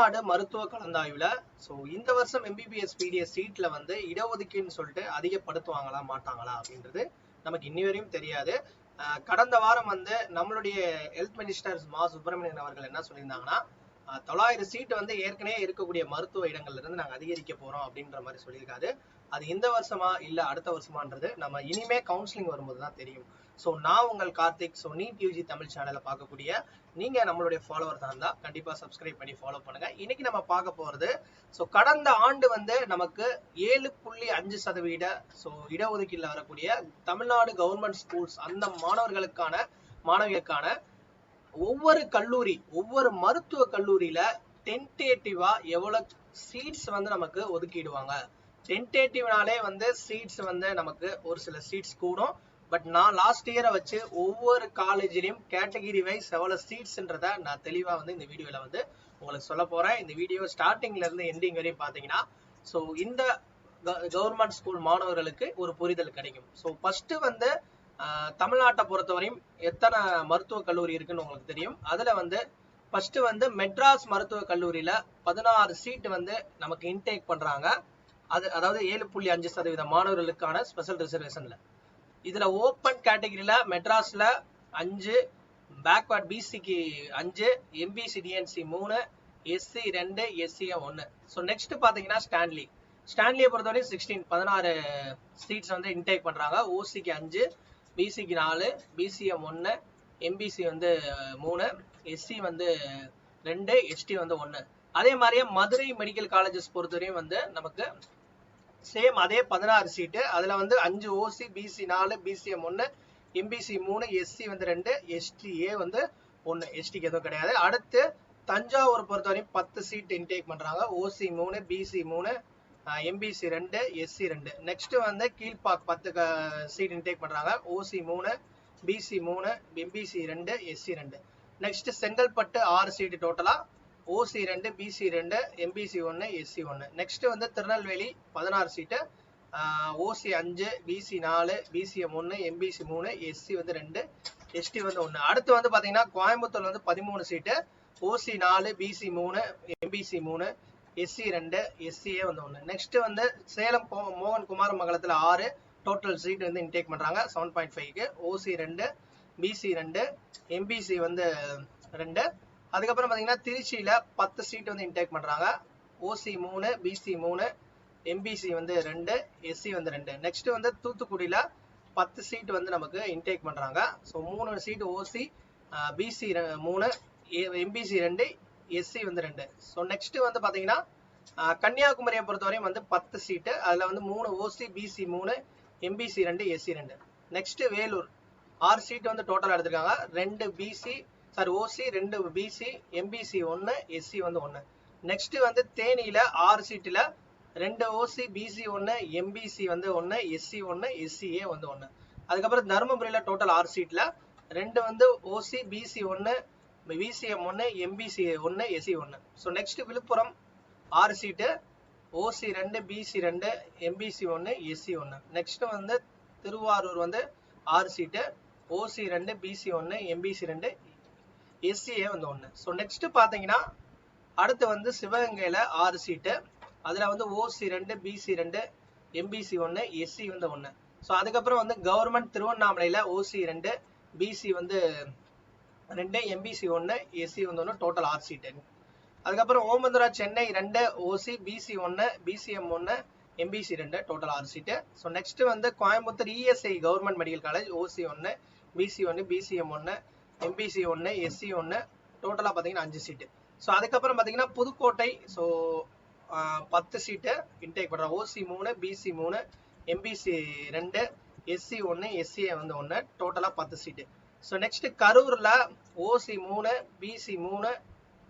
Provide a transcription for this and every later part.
தமிழ்நாடு மருத்துவ கலந்தாய்வுல இந்த வருஷம் MBBS PDS சீட்ல இடஒதுக்கீடுன்னு சொல்லிட்டு அதிகப்படுத்துவாங்களா மாட்டாங்களா அப்படின்றது நமக்கு இன்னி வரையும் தெரியாது. கடந்த வாரம் நம்மளுடைய ஹெல்த் மினிஸ்டர் மா சுப்பிரமணியன் அவர்கள் என்ன சொல்லியிருந்தாங்கன்னா 900 சீட் ஏற்கனவே இருக்கக்கூடிய மருத்துவ இடங்கள்ல இருந்து நாங்க அதிகரிக்க போறோம் அப்படின்ற மாதிரி சொல்லியிருக்காரு. அது இந்த வருஷமா இல்ல அடுத்த வருஷமான்றது நம்ம இனிமே கவுன்சிலிங் வரும்போது தான் தெரியும். நான் உங்கள் கார்த்திக். நீட் யூஜி தமிழ் சேனலை பார்க்கக்கூடிய நீங்க நம்மளுடைய ஃபாலோவர் தான் இருந்தா கண்டிப்பா சப்ஸ்கிரைப் பண்ணி ஃபாலோ பண்ணுங்க. இன்னைக்கு நம்ம பார்க்க போறது கடந்த ஆண்டு நமக்கு 7.5% இடஒதுக்கீடுல வரக்கூடிய தமிழ்நாடு கவர்மெண்ட் ஸ்கூல்ஸ் அந்த மாணவிகளுக்கான ஒவ்வொரு கல்லூரி ஒவ்வொரு மருத்துவ கல்லூரியில டென்டேட்டிவா எவ்வளவு சீட்ஸ் நமக்கு ஒதுக்கிடுவாங்க. டென்டேட்டிவ்னாலே சீட்ஸ் நமக்கு ஒரு சில சீட்ஸ் கூடும். பட் நான் லாஸ்ட் இயரை வச்சு ஒவ்வொரு காலேஜிலையும் கேட்டகிரி வைஸ் எவ்வளவு சீட்ஸ்ன்றத நான் தெளிவா இந்த வீடியோல உங்களுக்கு சொல்ல போறேன். இந்த வீடியோ ஸ்டார்டிங்ல இருந்து எண்டிங் வரையும் பாத்தீங்கன்னா இந்த கவர்மெண்ட் ஸ்கூல் மாணவர்களுக்கு ஒரு புரிதல் கிடைக்கும். ஃபர்ஸ்ட் தமிழ்நாட்டை பொறுத்தவரையும் எத்தனை மருத்துவக் கல்லூரி இருக்குன்னு உங்களுக்கு தெரியும். அதுல ஃபர்ஸ்ட் மெட்ராஸ் மருத்துவக் கல்லூரியில 16 சீட் நமக்கு இன்டேக் பண்றாங்க. அதாவது 7.5% மாணவர்களுக்கான ஸ்பெஷல் ரிசர்வேஷன்ல. இதுல ஓப்பன் கேட்டகரியில மெட்ராஸ்ல 5, பேக்வர்ட் பிசிக்கு 5, MBC DNC 3, SC 2, SCM 1. Next பாத்தீங்கன்னா ஸ்டான்லியை பொறுத்தவரை 16 சீட்ஸ் இன்டேக் பண்றாங்க. ஓசிக்கு 5, பிசிக்கு 4, பிசிஎம் 1, எம்பிசி 3, எஸ்சி 2, எஸ்டி 1. அதே மாதிரியே மதுரை மெடிக்கல் காலேஜஸ் பொறுத்தவரையும் நமக்கு சேம் அதே 16 சீட்டு. அதுல 5 OC, BC 4, BCM 1, MBC 3, SC 2, STA 1, எஸ்டிக்கு எதுவும் கிடையாது. அடுத்து தஞ்சாவூர் பொறுத்தவரையும் 10 சீட் இன்டேக் பண்றாங்க. OC 3, BC 3, MBC 2, SC 2. Next Kilpauk 10 seat intake பண்றாங்க. OC 3, BC 3, MBC 2, SC 2. Next Chengalpattu 6 seat டோட்டலா. OC 2, BC 2, MBC 1, SC 1. Next Tirunelveli 16 seat. OC 5, BC 4, BCM 1, MBC 3, SC 2, ST 1. அடுத்து பாத்தீங்கன்னா Coimbatore 13 seat. OC 4, BC 3, MBC 3, SC 2, SCA 1. Next Salem மோகன் குமாரமங்கலத்துல 6 total seat intake பண்றாங்க 7.5க்கு. ஓசி 2, BC 2, MBC 2. அதுக்கப்புறம் பாத்தீங்கன்னா திருச்சியில 10 seat intake பண்றாங்க. OC 3, BC 3, MBC 2, SC 2. Next தூத்துக்குடியில 10 seat நமக்கு இன்டேக் பண்றாங்க. 3 seat OC, BC 3, MBC 2, SC 2. Next பாத்தீங்கன்னா கன்னியாகுமரியை பொறுத்தவரையும் 10 சீட்டு. அதுல 3 OC, BC 3, MBC 2, SC 2. Next Vellore 6 seat total எடுத்திருக்காங்க. 2 BC OC, 2 BC, MBC 1, SC 1. Next தேனியில 6 சீட்ல 2 OC, BC 1, MBC 1, SC 1, SCA 1. அதுக்கப்புறம் தருமபுரியில டோட்டல் 6 சீட்ல 2 OC, BC 1, BCM 1, MBC 1, SC 1. Next Villupuram 6 seat. OC 2, BC 2, MBC 1, SC 1. Next Thiruvarur 6 seat. OC 2, BC 1, MBC 2, SCA 1. Next பாத்தீங்கன்னா அடுத்து சிவகங்கையில 6 சீட்டு. அதுல ஓசி 2, BC 2, MBC 1, SC 1. அதுக்கப்புறம் government திருவண்ணாமலையில OC 2, BC 2, MBC 1, SC 1, total 6 seat. அதுக்கப்புறம் Omandurar Chennai 2 OC, BC 1, BCM 1, MBC 2, total 6 seat. Next Coimbatore ESI government medical college OC 1, BC 1, BCM 1, MBC 1, SC 1, டோட்டலா பாத்தீங்கன்னா 5 சீட்டு. அதுக்கப்புறம் பாத்தீங்கன்னா புதுக்கோட்டை 10 சீட்டு இன்டேக் பண்றாங்க. OC 3, BC 3, MBC 2, SC 1, SCA 1, டோட்டலா 10 சீட்டு. Next கரூர்ல ஓசி 3, பிசி 3,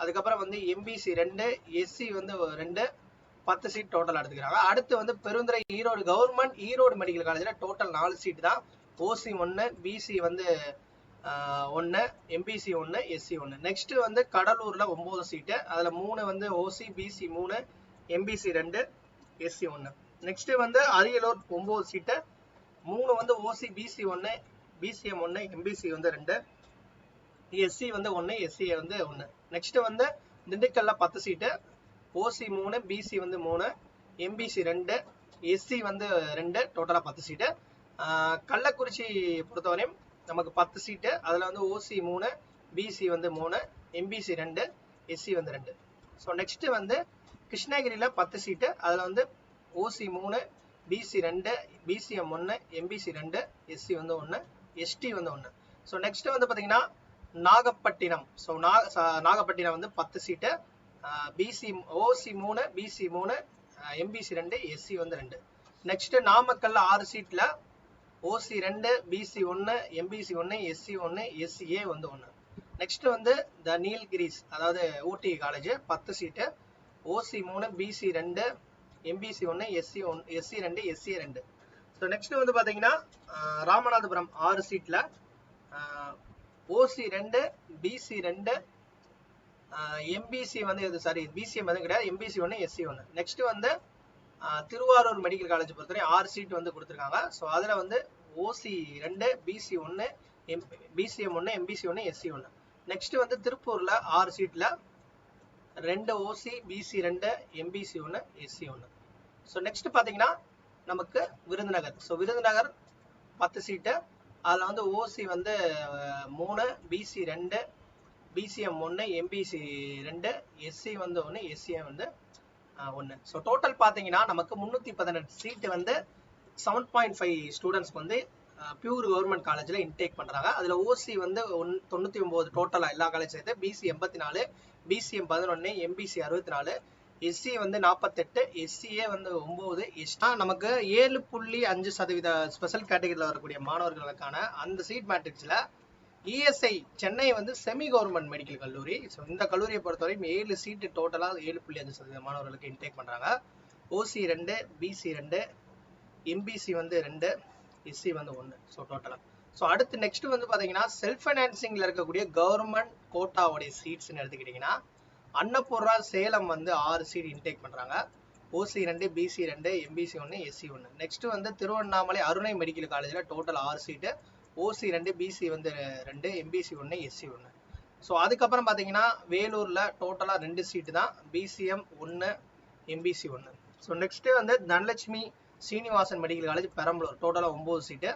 அதுக்கப்புறம் எம்பிசி 2, எஸ்சி 2, 10 சீட் டோட்டல் எடுத்துக்கிறாங்க. அடுத்து பெருந்துறை ஈரோடு கவர்மெண்ட் ஈரோடு மெடிக்கல் காலேஜ்ல டோட்டல் 4 சீட் தான். OC 1, BC 1, MBC 1, SC 1. Next கடலூர்ல 9 சீட்டு. அதுல 3 OC, BC 3, MBC 2, SC 1. Next Ariyalur 9 seat. 3 OC, BC 1, BCM 1, MBC 2, SC 1, SCA 1. Next திண்டுக்கல்ல 10 சீட்டு, ஓசி 3, பிசி வந்து 3, MBC 2, SC வந்து 2, டோட்டலா 10 சீட்டு. கள்ளக்குறிச்சி பொறுத்தவரையும் நமக்கு 10 சீட்டு, அதுல வந்து ஓசி 3, பிசி வந்து 3, எம்பிசி 2, எஸ்சி வந்து 2. ஸோ நெக்ஸ்ட் வந்து கிருஷ்ணகிரியில 10 சீட்டு, அதுல வந்து ஓசி 3, பிசி 2, பிசிஎம் 1, எம்பிசி 2, எஸ்சி வந்து 1, எஸ்டி வந்து 1. ஸோ நெக்ஸ்ட் வந்து பாத்தீங்கன்னா நாகப்பட்டினம். ஸோ நாகப்பட்டினம் வந்து 10 seat, BC OC 3, BC 3, MBC 2, SC வந்து 2. நெக்ஸ்ட் நாமக்கல்ல 6 சீட்ல OC 2, BC 1, MBC 1, SC 1, SCA வந்து 1. நெக்ஸ்ட் வந்து த நீல்கிரிஸ், அதாவது Ooty college 10 seat, OC 3, BC 2, MBC 1, SC 2, SCA 2. So next வந்து பாத்தீங்கன்னா ராமநாதபுரம் 6 சீட்ல ஓசி 2, பிசி 2, எம்பிசி வந்து சாரி பிசிஎம் வந்து கிடையாது, எம்பிசி 1, எஸ்சி 1. நெக்ஸ்ட் வந்து திருவாரூர் மெடிக்கல் காலேஜ் பொறுத்தவரை 6 சீட் வந்து கொடுத்துருக்காங்க. ஸோ அதுல வந்து OC 2, BC 1, BCM 1, MBC 1, SC 1. Next வந்து திருப்பூர்ல 6 சீட்ல 2 OC, BC 2, MBC 1, SC 1. So next பாத்தீங்கன்னா நமக்கு விருதுநகர். ஸோ விருதுநகர் 10 சீட்டு, அதுல வந்து ஓசி வந்து 3, பிசி 2, பிசிஎம் 1, எம்பிசி 2, எஸ்சி வந்து 1, எஸ்சிஎம் வந்து 1. ஸோ டோட்டல் பார்த்தீங்கன்னா நமக்கு 318 சீட்டு வந்து 7.5 ஸ்டூடெண்ட்ஸ்க்கு வந்து பியூர் கவர்மெண்ட் காலேஜில் இன்டேக் பண்ணுறாங்க. அதில் ஓசி வந்து 99 டோட்டலாக எல்லா காலேஜ் சேர்த்து, பிசி 84, பிசிஎம் 11, எம்பிசி 64, எஸ்சி வந்து 48, எஸ்சிஏ வந்து 9. எஸ்டா நமக்கு 7.5% ஸ்பெஷல் கேட்டகரியில் வரக்கூடிய மாணவர்களுக்கான அந்த சீட் மேட்ரிக்ஸில் இஎஸ்ஐ சென்னை வந்து செமி கவர்மெண்ட் மெடிக்கல் கல்லூரி. ஸோ இந்த கல்லூரியை பொறுத்தவரைக்கும் 7 சீட்டு டோட்டலாக 7.5% மாணவர்களுக்கு இன்டேக் பண்ணுறாங்க. ஓசி 2, பிசி 2, எம்பிசி வந்து 2, எஸ்சி வந்து 1. ஸோ டோட்டலாக. ஸோ அடுத்து நெக்ஸ்ட் வந்து பார்த்தீங்கன்னா செல்ஃப் ஃபைனான்சிங்கில் இருக்கக்கூடிய கவர்மெண்ட் கோட்டாவுடைய சீட்ஸ்ன்னு எடுத்துக்கிட்டிங்கன்னா அன்னபூர்ணா சேலம் வந்து 6 சீட் இன்டேக் பண்ணுறாங்க. ஓசி 2, பிசி 2, எம்பிசி 1, எஸ்சி 1. நெக்ஸ்ட் வந்து திருவண்ணாமலை அருணை மெடிக்கல் காலேஜில் டோட்டல் 6 சீட்டு, ஓசி 2, பிசி வந்து 2, எம்பிசி 1, எஸ்சி 1. ஸோ அதுக்கப்புறம் பார்த்தீங்கன்னா வேலூரில் டோட்டலாக 2 சீட்டு தான், பிசிஎம் 1, எம்பிசி 1. ஸோ நெக்ஸ்ட் வந்து தனலட்சுமி சீனிவாசன் மெடிக்கல் காலேஜ் பெரம்பலூர் டோட்டலாக 9 சீட்டு,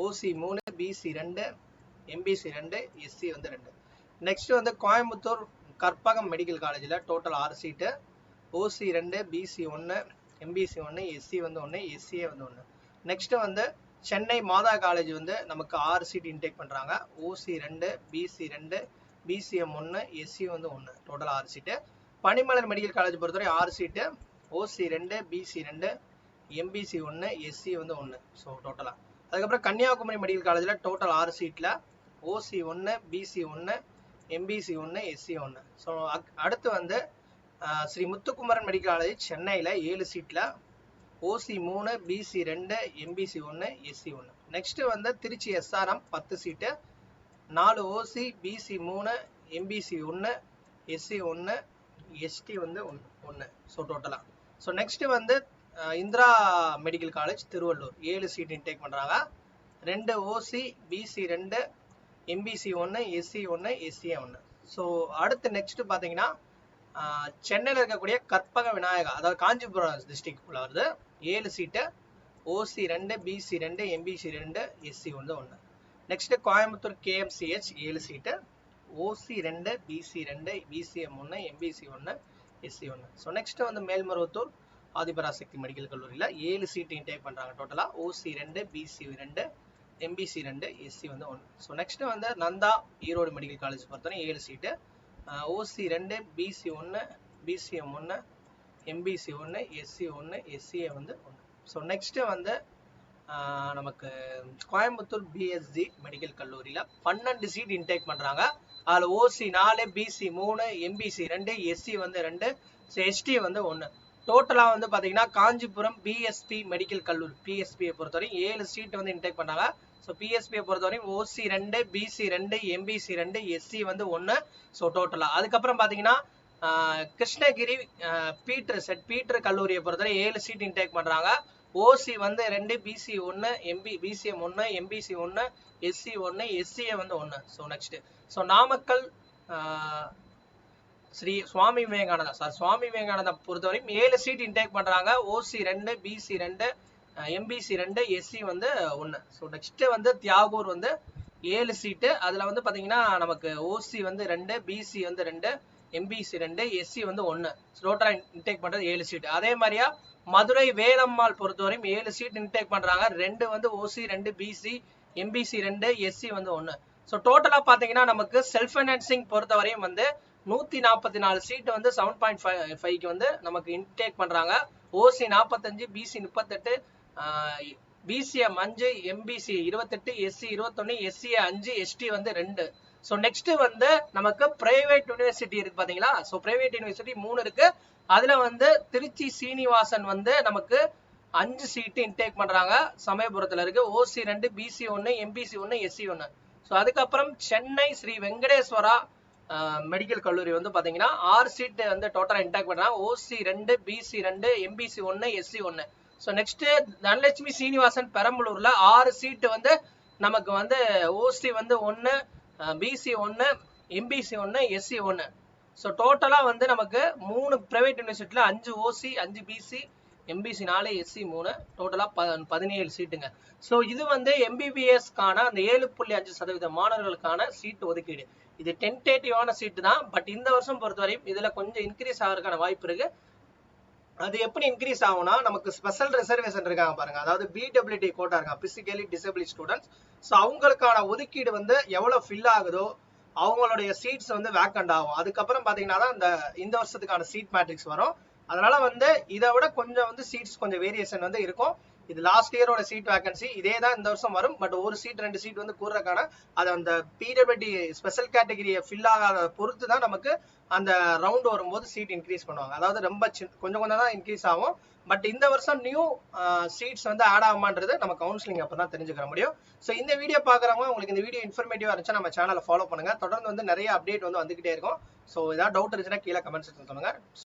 ஓசி 3, பிசி 2, எம்பிசி 2, எஸ்சி வந்து 2. நெக்ஸ்ட் வந்து கோயம்புத்தூர் கற்பகம் மெடிக்கல் காலேஜில் total 6 seat, OC 2, BC 1, MBC 1, SC வந்து 1, எஸ்சிஏ வந்து 1. நெக்ஸ்ட் வந்து சென்னை மாதா காலேஜ் வந்து நமக்கு 6 சீட் இன்டேக் பண்ணுறாங்க. ஓசி 2, பிசி 2, பிசிஎம் 1, எஸ்சி வந்து 1. டோட்டல் 6 சீட்டு. பனிமலர் மெடிக்கல் காலேஜ் பொறுத்தவரை 6 seat, OC 2, BC 2, MBC 1, SC வந்து 1. ஸோ டோட்டலாக. அதுக்கப்புறம் கன்னியாகுமரி மெடிக்கல் காலேஜில் டோட்டல் 6 சீட்டில் OC 1, BC 1, MBC 1, SC 1. So அடுத்து வந்து ஸ்ரீ முத்துக்குமரன் மெடிக்கல் காலேஜ் சென்னையில் 7 சீட்டில் OC 3, BC 2, MBC 1, SC 1. Next வந்து Trichy SRM 10 seat, 4 OC, BC 3, MBC 1, SC 1, ST வந்து 1. ஸோ டோட்டலாக. ஸோ நெக்ஸ்ட் வந்து Indira medical college Tiruvallur 7 seat intake பண்ணுறாங்க. 2 OC, BC 2, MBC 1, SC 1, SCA 1. So அடுத்து நெக்ஸ்ட் பார்த்தீங்கன்னா சென்னையில் இருக்கக்கூடிய கற்பக விநாயகா, அதாவது காஞ்சிபுரம் டிஸ்ட்ரிக்ட்குள்ள வருது, 7 சீட்டு, ஓசி 2, பிசி 2, எம்பிசி 2, எஸ்சி வந்து 1. நெக்ஸ்ட் கோயம்புத்தூர் கேஎம்சிஹெச் 7 சீட்டு, OC 2, BC 2, BCM 1, MBC 1, SC 1. So next வந்து மேல்மருவத்தூர் ஆதிபராசக்தி மெடிக்கல் கல்லூரியில் 7 சீட்டு இன்டேக் பண்ணுறாங்க. டோட்டலாக ஓசி 2, பிசி 2, எம்பிசி 2, எஸ்சி வந்து 1. ஸோ நெக்ஸ்ட் வந்து நந்தா ஈரோடு மெடிக்கல் காலேஜ் பொறுத்தவரை 7 சீட்டு, OC 2, BC 1, BCM 1, MBC 1, SC 1, SCA வந்து 1. ஸோ நெக்ஸ்ட் வந்து நமக்கு கோயம்புத்தூர் பிஎஸ்ஜி மெடிக்கல் கல்லூரியில் 12 சீட் இன்டேக் பண்ணுறாங்க. அதில் ஓசி 4, பிசி 3, எம்பிசி 2, எஸ்சி வந்து 2, ஸோ எஸ்டி வந்து 1. டோட்டலாக வந்து பார்த்தீங்கன்னா காஞ்சிபுரம் பிஎஸ்பி மெடிக்கல் கல்லூரி பிஎஸ்பியை பொறுத்தவரைக்கும் 7 சீட் வந்து இன்டேக் பண்ணாங்க. ஸோ பிஎஸ்பியை பொறுத்தவரைக்கும் ஓசி 2, பிசி 2, எம்பிசி 2, எஸ்சி வந்து 1. ஸோ டோட்டலாக. அதுக்கப்புறம் பார்த்தீங்கன்னா கிருஷ்ணகிரி பீட்டர் கல்லூரியை பொறுத்தவரை 7 சீட் இன்டேக் பண்ணுறாங்க. ஓசி வந்து 2, BC 1, BCM 1, MBC 1, SC 1, SCA வந்து 1. So next so Namakkal Sri Swami Vivekananda Swami Vivekananda பொறுத்தவரைக்கும் 7 சீட் இன்டேக் பண்றாங்க. ஓசி 2, பிசி 2, எம்பிசி 2, எஸ்சி வந்து 1. ஸோ நெக்ஸ்ட் வந்து தியாகூர் வந்து 7 சீட்டு. அதுல வந்து பாத்தீங்கன்னா நமக்கு ஓசி வந்து 2, பிசி வந்து 2, எம்பிசி 2, எஸ்சி வந்து 1. டோட்டலா இன்டேக் பண்றது 7 சீட். அதே மாதிரியா மதுரை வேலம்மாள் பொறுத்தவரையும் 7 சீட் இன்டேக் பண்றாங்க. 2 வந்து ஓசி, 2 பிசி, எம்பிசி 2, எஸ்சி வந்து 1. ஸோ டோட்டலா பாத்தீங்கன்னா நமக்கு செல்ஃப் ஃபைனான்சிங் பொறுத்தவரையும் வந்து 144 சீட் வந்து 7.5க்கு வந்து நமக்கு இன்டேக் பண்றாங்க. OC 45, BC 38, BCM 5, MBC 28, SC 21, SC 5, ST வந்து 2. ஸோ நெக்ஸ்ட் வந்து நமக்கு பிரைவேட் யூனிவர்சிட்டி இருக்கு பாத்தீங்களா. ஸோ பிரைவேட் யூனிவர்சிட்டி 3 இருக்கு. அதுல வந்து திருச்சி சீனிவாசன் வந்து நமக்கு 5 சீட்டு இன்டேக் பண்றாங்க. சமயபுரத்துல இருக்கு. ஓசி 2, பிசி 1, எம்பிசி 1, எஸ்சி 1. ஸோ அதுக்கப்புறம் சென்னை ஸ்ரீ வெங்கடேஸ்வரா மெடிக்கல் கல்லூரி வந்து பாத்தீங்கன்னா 6 சீட் வந்து டோட்டலா இன்டேக் பண்றாங்க. OC 2, BC 2, MBC 1, SC 1. So next Dhanalakshmi Srinivasan பெரம்பலூர்ல 6 சீட் வந்து நமக்கு வந்து ஓசி வந்து 1, பிசி 1, எம்பிசி 1, எஸ்சி 1. ஸோ டோட்டலா வந்து நமக்கு 3 பிரைவேட் யூனிவர்சிட்டியில 5 ஓசி, 5 பிசி, எம்பிசி 4, எஸ்சி 3, டோட்டலா 17 சீட்டுங்க. ஸோ இது வந்து எம்பிபிஎஸ்க்கான அந்த 7.5% மாணவர்களுக்கான சீட் ஒதுக்கீடு. இது டென்டேட்டிவான சீட்டு தான். பட் இந்த வருஷம் பொறுத்தவரையும் இதுல கொஞ்சம் இன்க்ரீஸ் ஆகிறதுக்கான வாய்ப்பு இருக்கு. அது எப்படி இன்க்ரீஸ் ஆகும்னா நமக்கு ஸ்பெஷல் ரிசர்வேஷன் இருக்காங்க பாருங்க. அதாவது பிடபிள்யூடி கோட்டா இருக்காங்க, பிசிக்கலி டிசபிள் ஸ்டூடெண்ட்ஸ். ஸோ அவங்களுக்கான ஒதுக்கீடு வந்து எவ்வளவு ஃபில் ஆகுதோ அவங்களுடைய சீட்ஸ் வந்து வேக்கண்ட் ஆகும். அதுக்கப்புறம் பாத்தீங்கன்னா தான் இந்த வருஷத்துக்கான சீட் மேட்ரிக்ஸ் வரும். அதனால வந்து இதை விட கொஞ்சம் வந்து சீட்ஸ் கொஞ்சம் வேரியேஷன் வந்து இருக்கும். இது லாஸ்ட் இயரோட சீட் வேகன்சி. இதே தான் இந்த வருஷம் வரும். பட் ஒரு சீட் 2 சீட் வந்து கூடுறதுக்கான அது அந்த பிடபிள்யூடி ஸ்பெஷல் கேட்டகரியை ஃபில் ஆகாத பொறுத்து தான் நமக்கு அந்த ரவுண்ட் வரும்போது சீட் இன்க்ரீஸ் பண்ணுவாங்க. அதாவது ரொம்ப கொஞ்சம் கொஞ்சம் தான் இன்க்ரீஸ் ஆகும். பட் இந்த வருஷம் நியூ சீட்ஸ் வந்து ஆட் ஆகுமான்றது நம்ம கவுன்சிலிங் அப்பதான் தெரிஞ்சுக்க முடியும். ஸோ இந்த வீடியோ பாக்குறவங்க உங்களுக்கு இந்த வீடியோ இன்ஃபர்மேட்டிவா இருந்துச்சா நம்ம சேனலை ஃபாலோ பண்ணுங்க. தொடர்ந்து வந்து நிறைய அப்டேட் வந்து வந்துகிட்டே இருக்கும். ஸோ ஏதாவது டவுட் இருந்துச்சுன்னா கீழே கமெண்ட் செக்ஷன் சொல்லுங்க.